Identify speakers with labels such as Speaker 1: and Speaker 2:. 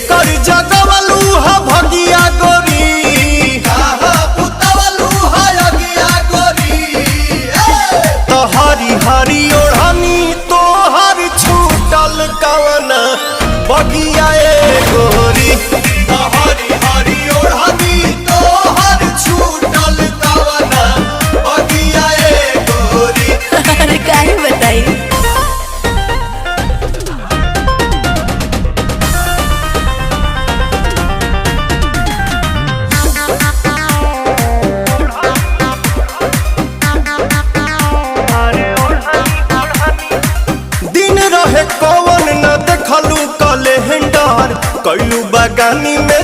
Speaker 1: कर जगवलू हा भगिया गोरी तो हरी हरी ओढ़नी तो हर छूटल कवन बगिया गोरी हरी हरी ओढ़नी तो हर छूटल कवन बगिया गोरी।
Speaker 2: अरे काहे बताई।
Speaker 1: दिन रहे कवन न देखलू कैलू बगानी में